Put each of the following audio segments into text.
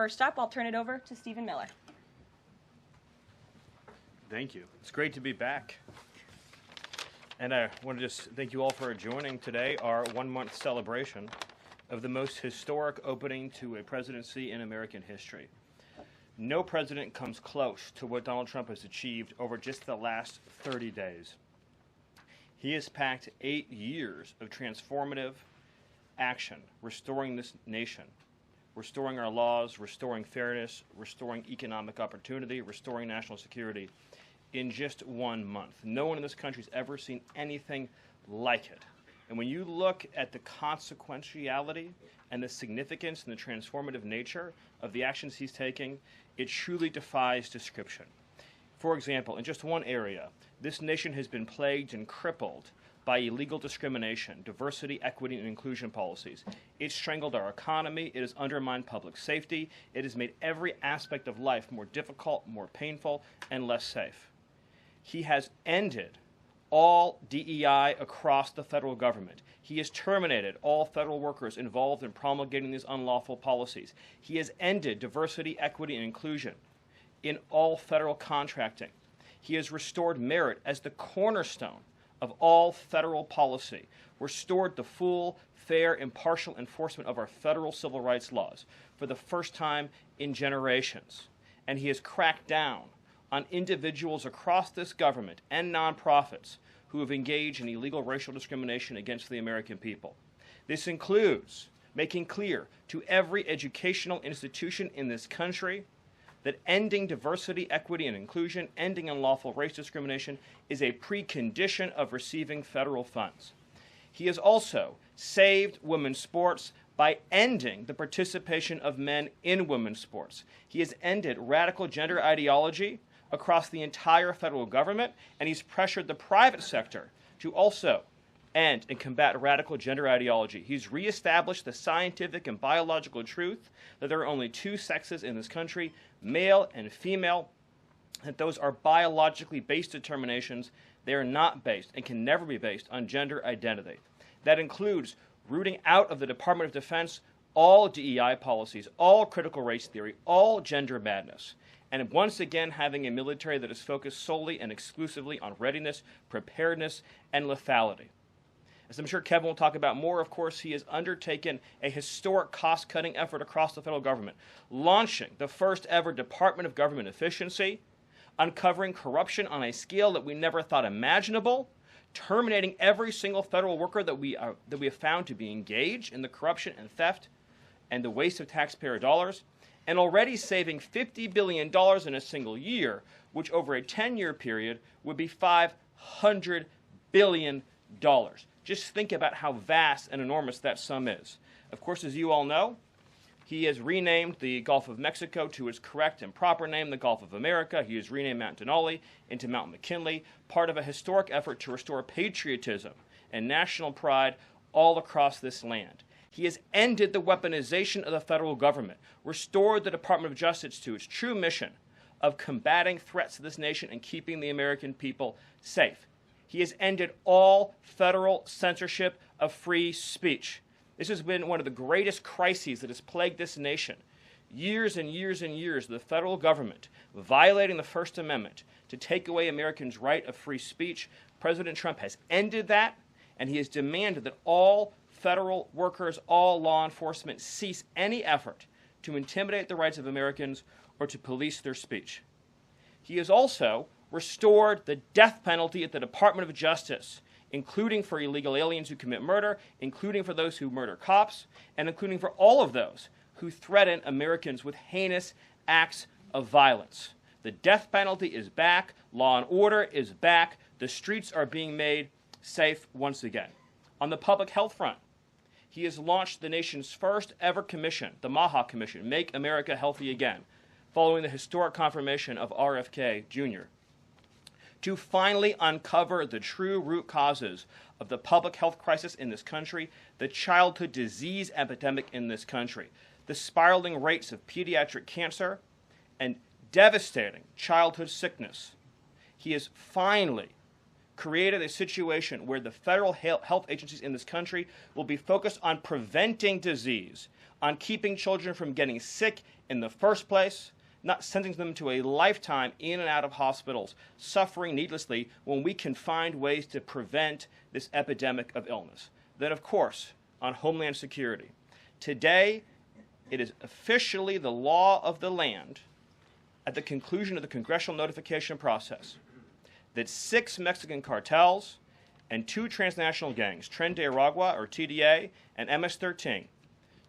first up, I'll turn it over to Stephen Miller. Thank you. It's great to be back. And I want to just thank you all for joining today, our one-month celebration of the most historic opening to a presidency in American history. No president comes close to what Donald Trump has achieved over just the last 30 days. He has packed 8 years of transformative action, restoring this nation, restoring our laws, restoring fairness, restoring economic opportunity, restoring national security in just 1 month. No one in this country has ever seen anything like it. And when you look at the consequentiality and the significance and the transformative nature of the actions he's taking, it truly defies description. For example, in just one area, this nation has been plagued and crippled by illegal discrimination, diversity, equity, and inclusion policies. It's strangled our economy. It has undermined public safety. It has made every aspect of life more difficult, more painful, and less safe. He has ended all DEI across the federal government. He has terminated all federal workers involved in promulgating these unlawful policies. He has ended diversity, equity, and inclusion in all federal contracting. He has restored merit as the cornerstone of all federal policy, restored the full, fair, impartial enforcement of our federal civil rights laws for the first time in generations. And he has cracked down on individuals across this government and nonprofits who have engaged in illegal racial discrimination against the American people. This includes making clear to every educational institution in this country that ending diversity, equity, and inclusion, ending unlawful race discrimination is a precondition of receiving federal funds. He has also saved women's sports by ending the participation of men in women's sports. He has ended radical gender ideology across the entire federal government, and he's pressured the private sector to also end and combat radical gender ideology. He's reestablished the scientific and biological truth that there are only two sexes in this country, male and female, that those are biologically based determinations. They are not based and can never be based on gender identity. That includes rooting out of the Department of Defense all DEI policies, all critical race theory, all gender madness, and once again having a military that is focused solely and exclusively on readiness, preparedness, and lethality. As I'm sure Kevin will talk about more, of course, he has undertaken a historic cost-cutting effort across the federal government, launching the first ever Department of Government Efficiency, uncovering corruption on a scale that we never thought imaginable, terminating every single federal worker that we have found to be engaged in the corruption and theft and the waste of taxpayer dollars, and already saving $50 billion in a single year, which over a 10-year period would be $500 billion. Just think about how vast and enormous that sum is. Of course, as you all know, he has renamed the Gulf of Mexico to its correct and proper name, the Gulf of America. He has renamed Mount Denali into Mount McKinley, part of a historic effort to restore patriotism and national pride all across this land. He has ended the weaponization of the federal government, restored the Department of Justice to its true mission of combating threats to this nation and keeping the American people safe. He has ended all federal censorship of free speech. This has been one of the greatest crises that has plagued this nation. Years and years and years of the federal government violating the First Amendment to take away Americans' right of free speech. President Trump has ended that, and he has demanded that all federal workers, all law enforcement, cease any effort to intimidate the rights of Americans or to police their speech. He has also restored the death penalty at the Department of Justice, including for illegal aliens who commit murder, including for those who murder cops, and including for all of those who threaten Americans with heinous acts of violence. The death penalty is back. Law and order is back. The streets are being made safe once again. On the public health front, he has launched the nation's first ever commission, the MAHA Commission, Make America Healthy Again, following the historic confirmation of RFK Jr., to finally uncover the true root causes of the public health crisis in this country, the childhood disease epidemic in this country, the spiraling rates of pediatric cancer, and devastating childhood sickness. He has finally created a situation where the federal health agencies in this country will be focused on preventing disease, on keeping children from getting sick in the first place, not sentencing them to a lifetime in and out of hospitals, suffering needlessly when we can find ways to prevent this epidemic of illness. Then, of course, on homeland security. Today, it is officially the law of the land, at the conclusion of the congressional notification process, that 6 Mexican cartels and 2 transnational gangs, Tren de Aragua, or TDA, and MS-13,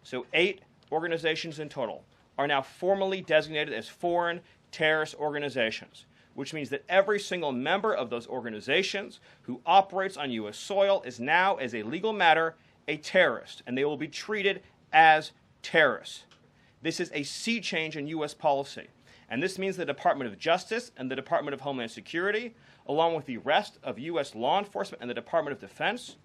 so 8 organizations in total, are now formally designated as foreign terrorist organizations, which means that every single member of those organizations who operates on U.S. soil is now, as a legal matter, a terrorist, and they will be treated as terrorists. This is a sea change in U.S. policy, and this means the Department of Justice and the Department of Homeland Security, along with the rest of U.S. law enforcement and the Department of Defense,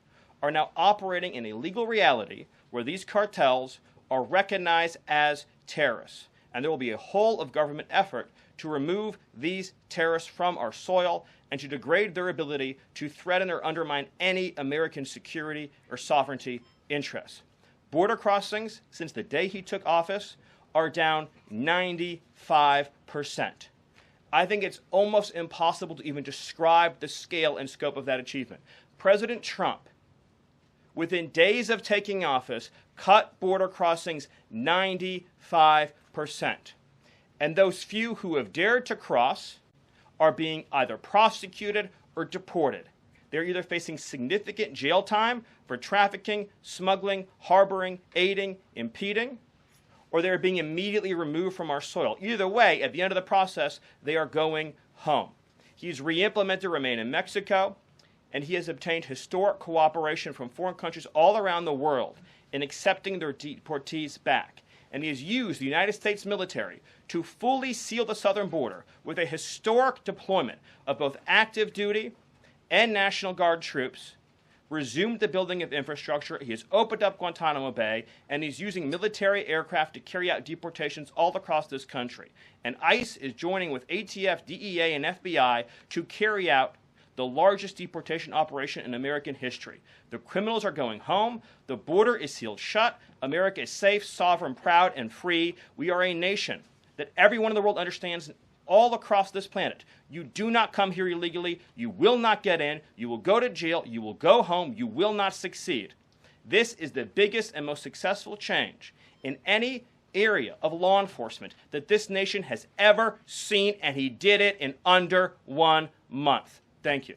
are now operating in a legal reality where these cartels are recognized as terrorists. And there will be a whole of government effort to remove these terrorists from our soil and to degrade their ability to threaten or undermine any American security or sovereignty interests. Border crossings, since the day he took office, are down 95%. I think it's almost impossible to even describe the scale and scope of that achievement. President Trump, within days of taking office, cut border crossings 95%. And those few who have dared to cross are being either prosecuted or deported. They're either facing significant jail time for trafficking, smuggling, harboring, aiding, impeding, or they're being immediately removed from our soil. Either way, at the end of the process, they are going home. He's re-implemented Remain in Mexico, and he has obtained historic cooperation from foreign countries all around the world in accepting their deportees back. And he has used the United States military to fully seal the southern border with a historic deployment of both active duty and National Guard troops, resumed the building of infrastructure, he has opened up Guantanamo Bay, and he's using military aircraft to carry out deportations all across this country. And ICE is joining with ATF, DEA, and FBI to carry out the largest deportation operation in American history. The criminals are going home. The border is sealed shut. America is safe, sovereign, proud, and free. We are a nation that everyone in the world understands all across this planet. You do not come here illegally. You will not get in. You will go to jail. You will go home. You will not succeed. This is the biggest and most successful change in any area of law enforcement that this nation has ever seen, and he did it in under 1 month. Thank you.